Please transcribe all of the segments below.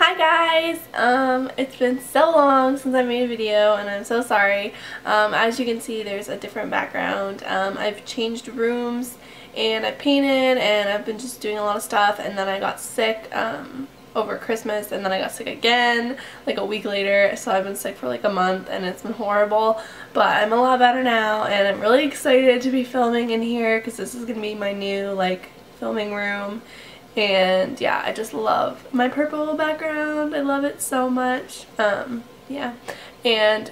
Hi guys! It's been so long since I made a video and I'm so sorry. As you can see, there's a different background. I've changed rooms and I've painted and I've been just doing a lot of stuff, and then I got sick over Christmas, and then I got sick again like a week later, so I've been sick for like a month and it's been horrible, but I'm a lot better now and I'm really excited to be filming in here because this is going to be my new like filming room. And yeah, I just love my purple background. I love it so much. Yeah. And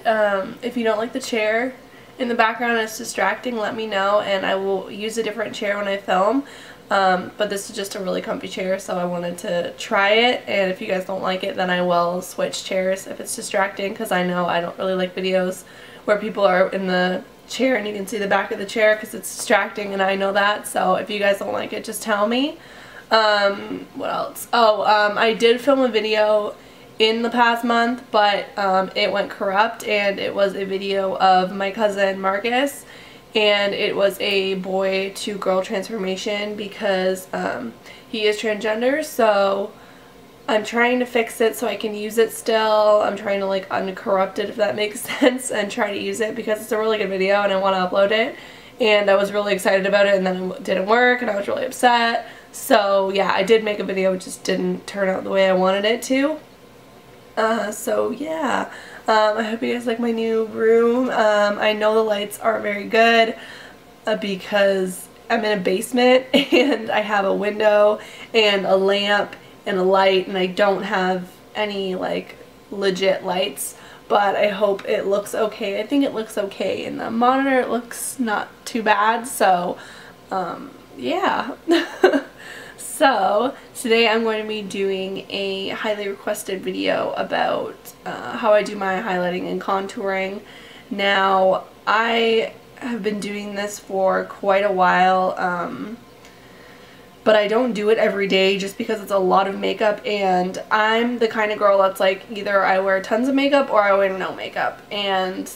if you don't like the chair in the background and it's distracting, let me know and I will use a different chair when I film. But this is just a really comfy chair, so I wanted to try it, and if you guys don't like it, then I will switch chairs if it's distracting, because I know I don't really like videos where people are in the chair and you can see the back of the chair because it's distracting, and I know that. So if you guys don't like it, just tell me. What else? I did film a video in the past month, but it went corrupt, and it was a video of my cousin Marcus, and it was a boy to girl transformation because he is transgender, so I'm trying to fix it so I can use it still. I'm trying to like uncorrupt it, if that makes sense, and try to use it because it's a really good video and I want to upload it, and I was really excited about it, and then it didn't work and I was really upset. So yeah, I did make a video, it just didn't turn out the way I wanted it to. So yeah, I hope you guys like my new room. I know the lights aren't very good because I'm in a basement and I have a window and a lamp and a light, and I don't have any like legit lights, but I hope it looks okay. I think it looks okay in the monitor. It looks not too bad, so yeah. So today I'm going to be doing a highly requested video about how I do my highlighting and contouring. Now, I have been doing this for quite a while, but I don't do it every day just because it's a lot of makeup, and I'm the kind of girl that's like, either I wear tons of makeup or I wear no makeup, and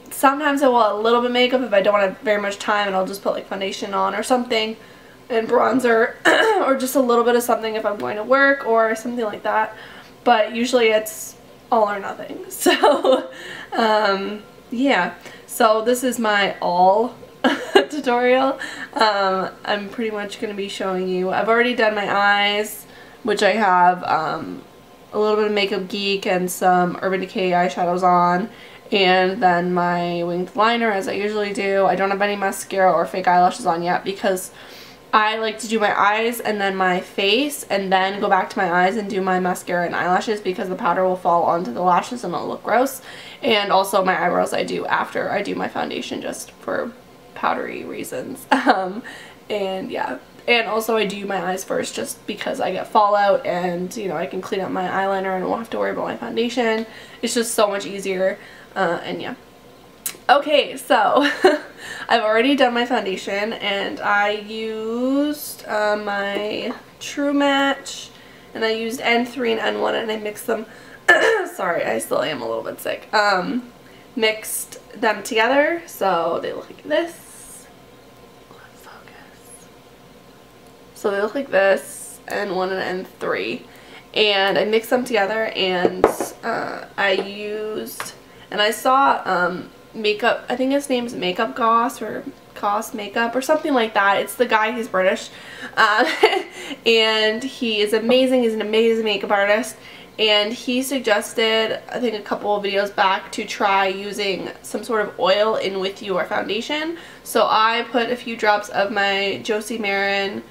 sometimes I will a little bit of makeup if I don't have very much time, and I'll just put like foundation on or something and bronzer or just a little bit of something if I'm going to work or something like that, but usually it's all or nothing. So yeah, so this is my all tutorial. I'm pretty much going to be showing you, I've already done my eyes, which I have a little bit of Makeup Geek and some Urban Decay eyeshadows on, and then my winged liner as I usually do. I don't have any mascara or fake eyelashes on yet because I like to do my eyes and then my face and then go back to my eyes and do my mascara and eyelashes because the powder will fall onto the lashes and it'll look gross. And also my eyebrows I do after I do my foundation just for powdery reasons. And yeah, and also I do my eyes first just because I get fallout, and you know, I can clean up my eyeliner and I won't have to worry about my foundation. It's just so much easier, and yeah. Okay, so I've already done my foundation, and I used my True Match, and I used N3 and N1, and I mixed them. Sorry, I still am a little bit sick. Mixed them together so they look like this. Let's focus. So they look like this, N1 and N3, and I mixed them together, and I used, and I saw makeup, I think his name's Makeup Goss or Goss Makeup or something like that. It's the guy, he's British, and he is amazing. He's an amazing makeup artist, and he suggested, I think a couple of videos back, to try using some sort of oil in with your foundation. So I put a few drops of my Josie Maran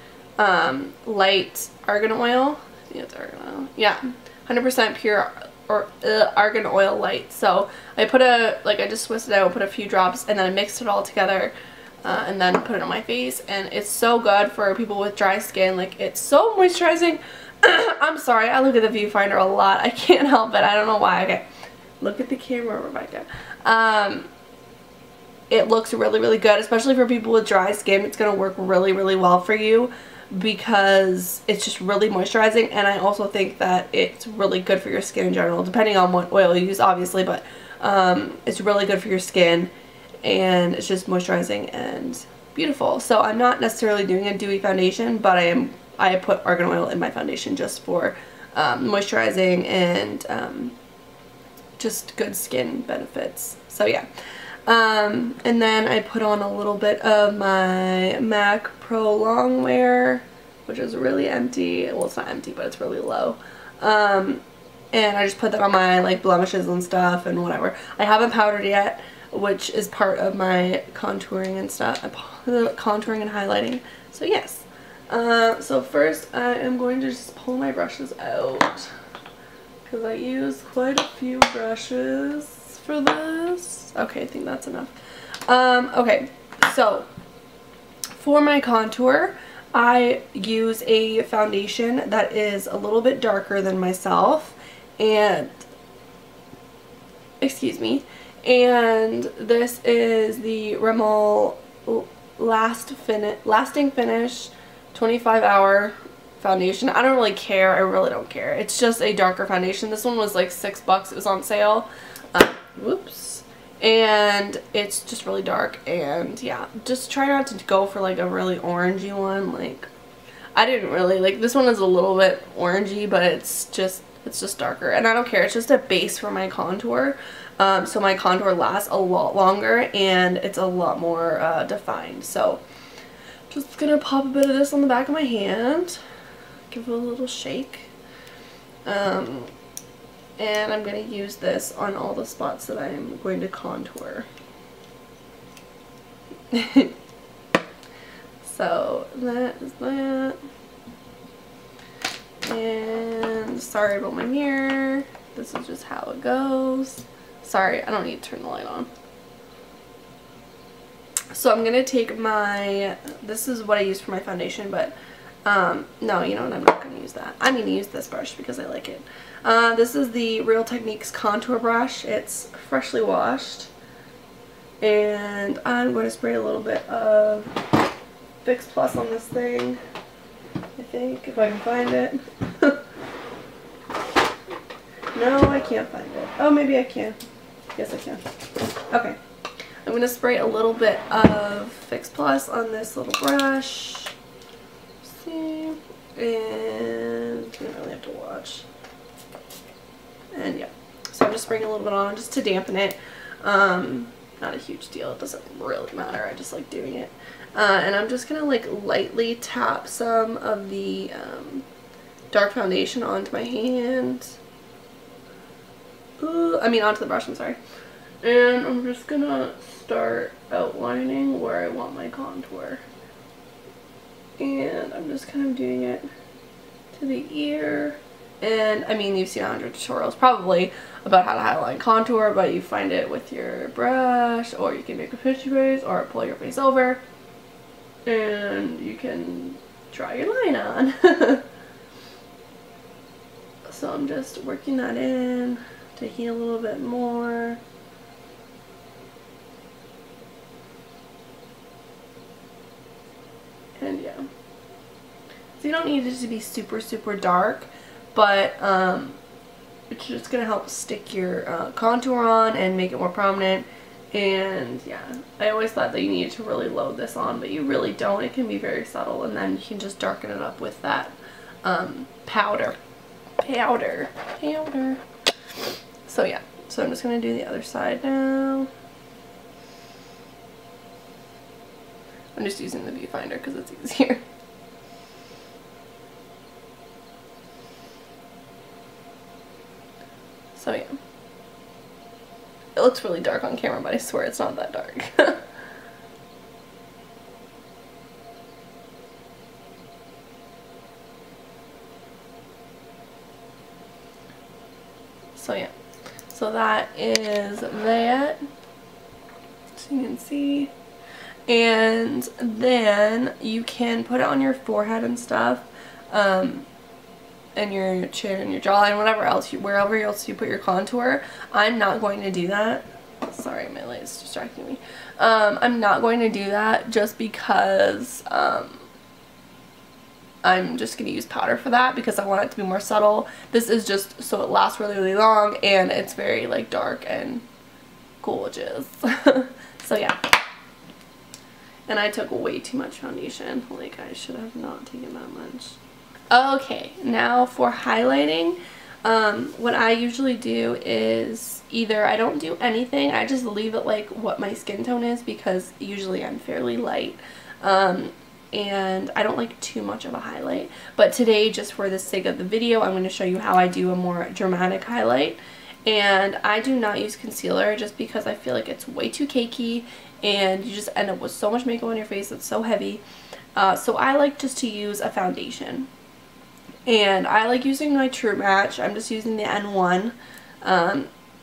light argan oil. I think it's argan oil. Yeah, 100% pure or argan oil light. So I put I just twisted it out, put a few drops, and then I mixed it all together, and then put it on my face, and it's so good for people with dry skin. Like, it's so moisturizing. I'm sorry, I look at the viewfinder a lot. I can't help it. I don't know why. Okay, look at the camera, Rebecca. It looks really, really good, especially for people with dry skin. It's gonna work really, really well for you because it's just really moisturizing, and I also think that it's really good for your skin in general, depending on what oil you use, obviously, but it's really good for your skin, and it's just moisturizing and beautiful. So I'm not necessarily doing a dewy foundation, but I put argan oil in my foundation just for moisturizing and just good skin benefits. So yeah. And then I put on a little bit of my MAC Pro Longwear, which is really empty. Well, it's not empty, but it's really low. And I just put that on my like blemishes and stuff and whatever. I haven't powdered yet, which is part of my contouring and stuff. Contouring and highlighting. So yes. So first I am going to just pull my brushes out, because I use quite a few brushes for this. Okay, I think that's enough. Okay, so for my contour, I use a foundation that is a little bit darker than myself, and excuse me, and this is the Rimmel Lasting Finish 25-hour foundation. I don't really care. I really don't care. It's just a darker foundation. This one was like $6. It was on sale. Whoops. And it's just really dark, and yeah, just try not to go for like a really orangey one. Like, I didn't really like this one. Is a little bit orangey, but it's just darker, and I don't care. It's just a base for my contour, so my contour lasts a lot longer and it's a lot more defined. So just gonna pop a bit of this on the back of my hand, give it a little shake, and I'm going to use this on all the spots that I'm going to contour. So that is that. And sorry about my mirror. This is just how it goes. Sorry, I don't need to turn the light on. So I'm going to take my, this is what I use for my foundation, but no, you know what, I'm not going to use that. I'm going to use this brush because I like it. This is the Real Techniques contour brush. It's freshly washed, and I'm going to spray a little bit of Fix Plus on this thing, I think, if I can find it. No, I can't find it. Oh, maybe I can. Yes, I can. Okay. I'm going to spray a little bit of Fix Plus on this little brush. See? And you don't really have to watch. And yeah, so I'm just spraying a little bit on just to dampen it. Not a huge deal. It doesn't really matter. I just like doing it. And I'm just gonna like lightly tap some of the dark foundation onto my hand. Onto the brush, I'm sorry. And I'm just gonna start outlining where I want my contour. And I'm just kind of doing it to the ear. And I mean, you've seen 100 tutorials probably about how to highlight contour, but you find it with your brush, or you can make a fishy face, or pull your face over, and you can draw your line on. So I'm just working that in, taking a little bit more. And yeah. So you don't need it to be super, super dark, but it's just going to help stick your contour on and make it more prominent. And yeah, I always thought that you needed to really load this on, but you really don't. It can be very subtle, and then you can just darken it up with that powder. So yeah, so I'm just going to do the other side now. I'm just using the viewfinder because it's easier. So yeah, it looks really dark on camera, but I swear it's not that dark. So yeah, so that is that, so you can see. And then you can put it on your forehead and stuff, and your chin and your jawline, whatever else, wherever else you put your contour. I'm not going to do that. Sorry, my light is distracting me. I'm not going to do that just because I'm just going to use powder for that, because I want it to be more subtle. This is just so it lasts really, really long, and it's very like dark and gorgeous. So yeah. And I took way too much foundation. Like, I should have not taken that much. Okay, now for highlighting, what I usually do is either I don't do anything, I just leave it like what my skin tone is, because usually I'm fairly light, and I don't like too much of a highlight. But today, just for the sake of the video, I'm going to show you how I do a more dramatic highlight. And I do not use concealer just because I feel like it's way too cakey and you just end up with so much makeup on your face that's so heavy. So I like just to use a foundation. And I like using my True Match. I'm just using the N1.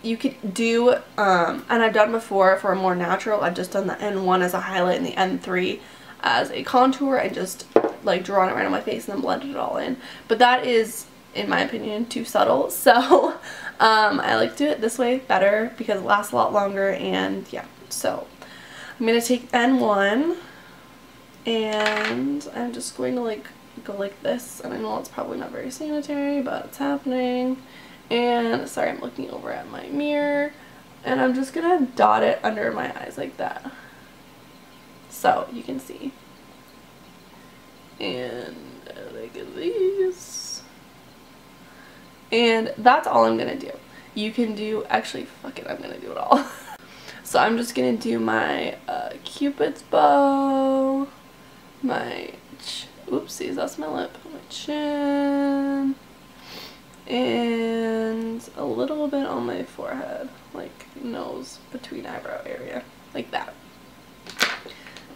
You could do, and I've done before for a more natural, I've just done the N1 as a highlight and the N3 as a contour and just like drawn it right on my face and then blended it all in. But that is, in my opinion, too subtle. So I like to do it this way better because it lasts a lot longer. And yeah, so I'm going to take N1 and I'm just going to like go like this, and I know it's probably not very sanitary, but it's happening. And sorry, I'm looking over at my mirror, and I'm just gonna dot it under my eyes like that so you can see. And look at these, and that's all I'm gonna do. You can do, actually fuck it, I'm gonna do it all. So I'm just gonna do my Cupid's bow, my oopsies, that's my lip, my chin, and a little bit on my forehead, like nose between eyebrow area, like that.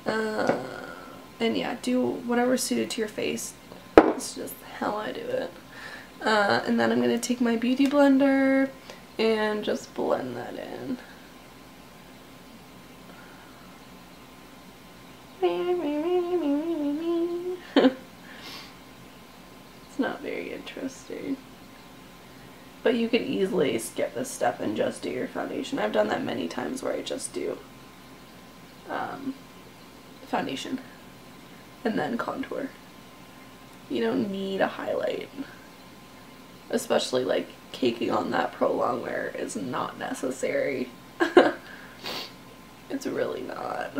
And yeah, do whatever's suited to your face. That's just how I do it. And then I'm going to take my beauty blender and just blend that in. It's not very interesting. But you could easily skip this step and just do your foundation. I've done that many times where I just do foundation and then contour. You don't need a highlight. Especially like caking on that Pro Longwear is not necessary. It's really not.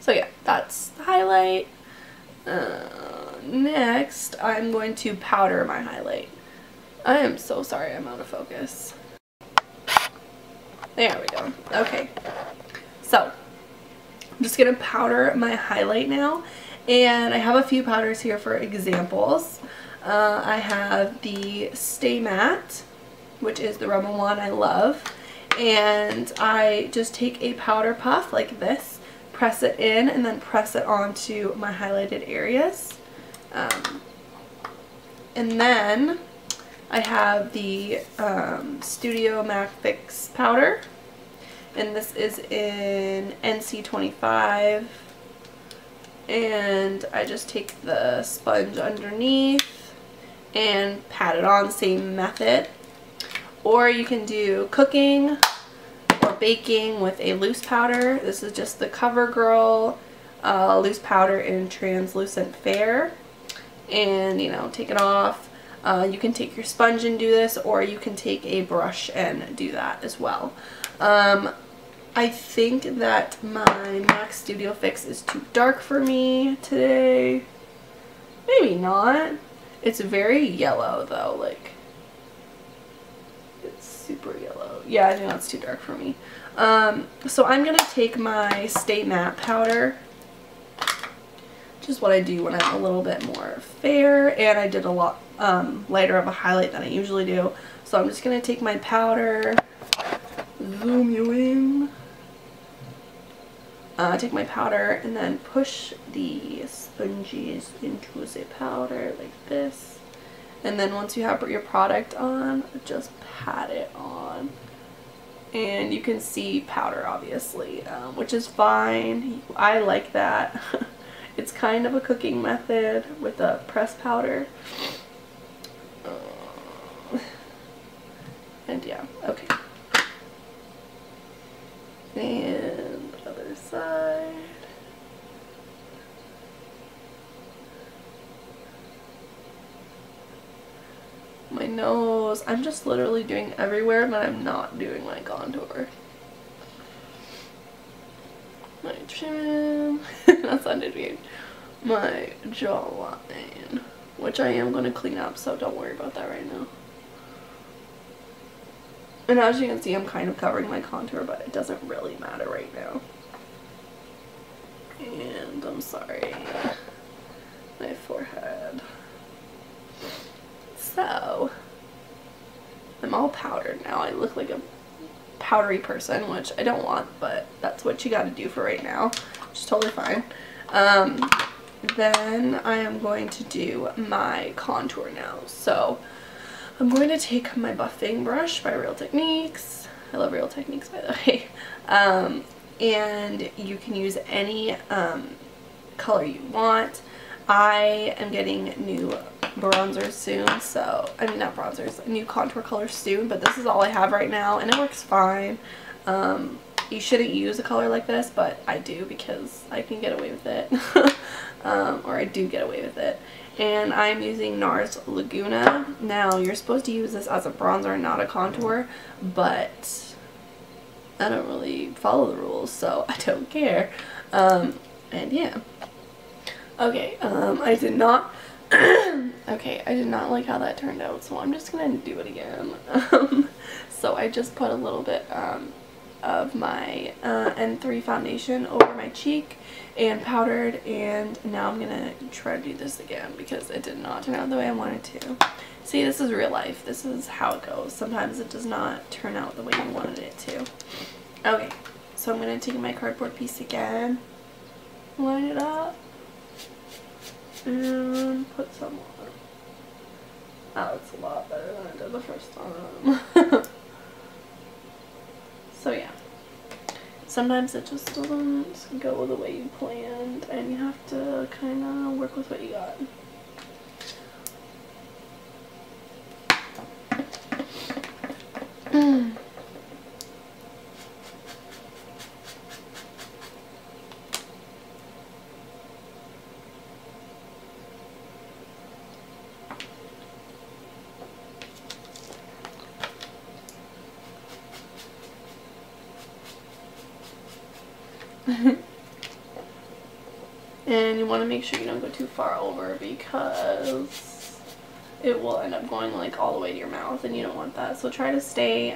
So yeah, that's the highlight. Next, I'm going to powder my highlight. I am so sorry I'm out of focus. There we go. Okay. So, I'm just going to powder my highlight now. And I have a few powders here for examples. I have the Stay Matte, which is the Rimmel one I love. And I just take a powder puff like this, press it in, and then press it onto my highlighted areas. And then I have the Studio Mac Fix powder, and this is in NC25, and I just take the sponge underneath and pat it on, same method. Or you can do cooking or baking with a loose powder. This is just the CoverGirl loose powder in Translucent Fair. And, you know, take it off. You can take your sponge and do this, or you can take a brush and do that as well. I think that my MAC Studio Fix is too dark for me today. Maybe not. It's very yellow though, like it's super yellow. Yeah, I think that's too dark for me. So I'm gonna take my Stay Matte powder, which is what I do when I'm a little bit more fair, and I did a lot lighter of a highlight than I usually do. So I'm just gonna take my powder, zoom you in, take my powder, and then push the sponges into the powder like this. And then once you have your product on, just pat it on. And you can see powder, obviously, which is fine. I like that. It's kind of a cooking method with a pressed powder. And yeah, okay. And other side. My nose. I'm just literally doing everywhere, but I'm not doing my contour. expression. That sounded weird. My jawline, which I am going to clean up, so don't worry about that right now. And as you can see, I'm kind of covering my contour, but it doesn't really matter right now. And I'm sorry, my forehead. So, I'm all powdered now. I look like a powdery person, which I don't want, but that's what you gotta do for right now, which is totally fine. Then I am going to do my contour now. So, I'm going to take my buffing brush by Real Techniques. I love Real Techniques, by the way. And you can use any color you want. I am getting new bronzers soon, so, I mean not bronzers, new contour colors soon, but this is all I have right now, and it works fine. You shouldn't use a color like this, but I do because I can get away with it. Or I do get away with it. And I'm using Nars Laguna. Now, you're supposed to use this as a bronzer, not a contour, but I don't really follow the rules, so I don't care. And yeah. Okay, I did not okay, I did not like how that turned out, so I'm just gonna do it again. So I just put a little bit of my N3 foundation over my cheek and powdered, and now I'm gonna try to do this again because it did not turn out the way I wanted to. See, this is real life. This is how it goes. Sometimes it does not turn out the way you wanted it to. Okay, so I'm gonna take my cardboard piece again, line it up, and put some on. Oh, it's a lot better than I did the first time. So yeah, sometimes it just doesn't go the way you planned, and you have to kind of work with what you got. And you want to make sure you don't go too far over because it will end up going like all the way to your mouth, and you don't want that. So try to stay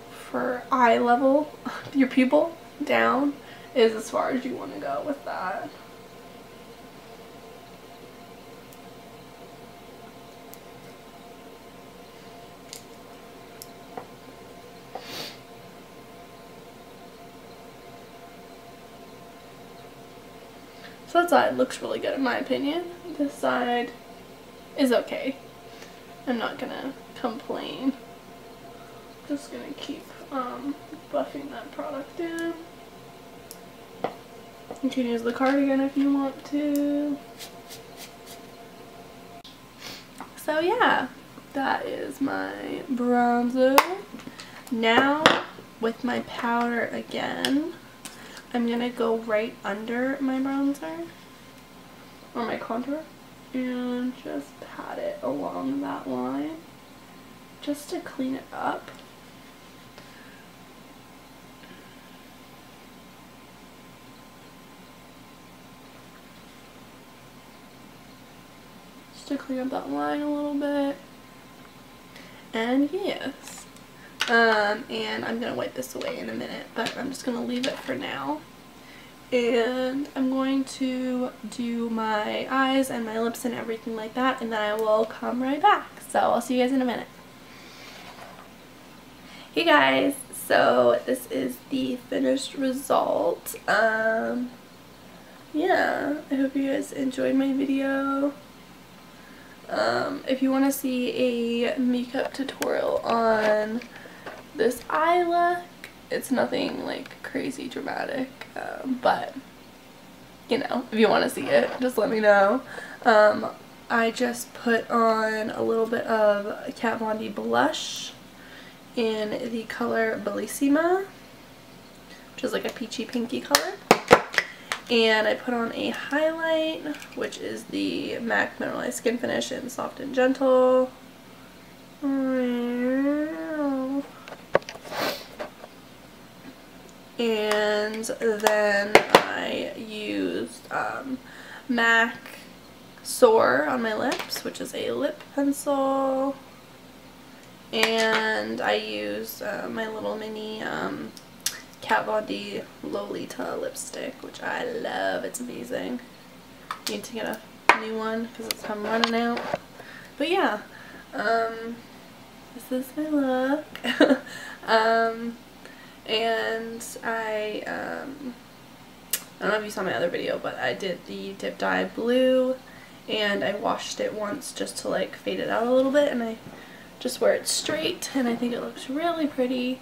for eye level, your pupil down is as far as you want to go with that. So that side looks really good in my opinion. This side is okay. I'm not gonna complain. Just gonna keep buffing that product in. You can use the cardigan if you want to. So yeah, that is my bronzer. Now with my powder again, I'm going to go right under my bronzer, or my contour, and just pat it along that line, just to clean it up. Just to clean up that line a little bit. And yes. And I'm going to wipe this away in a minute, but I'm just going to leave it for now. And I'm going to do my eyes and my lips and everything like that, and then I will come right back. So I'll see you guys in a minute. Hey guys, so this is the finished result. Yeah, I hope you guys enjoyed my video. If you want to see a makeup tutorial on this eye look, it's nothing like crazy dramatic, but you know, if you want to see it, just let me know. I just put on a little bit of Kat Von D blush in the color Bellisima, which is like a peachy pinky color, and I put on a highlight, which is the MAC Mineralized Skin Finish in Soft and Gentle. And then I used MAC Soar on my lips, which is a lip pencil. And I used my little mini Kat Von D Lolita lipstick, which I love. It's amazing. Need to get a new one because I'm running out. But yeah, this is my look. And I don't know if you saw my other video, but I did the dip dye blue, and I washed it once just to like fade it out a little bit, and I just wear it straight, and I think it looks really pretty.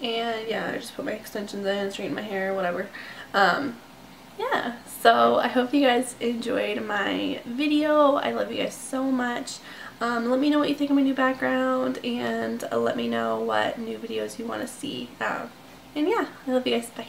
And yeah, I just put my extensions in, straighten my hair, whatever. Yeah, so I hope you guys enjoyed my video. I love you guys so much. Let me know what you think of my new background, and let me know what new videos you want to see. And yeah, I love you guys. Bye.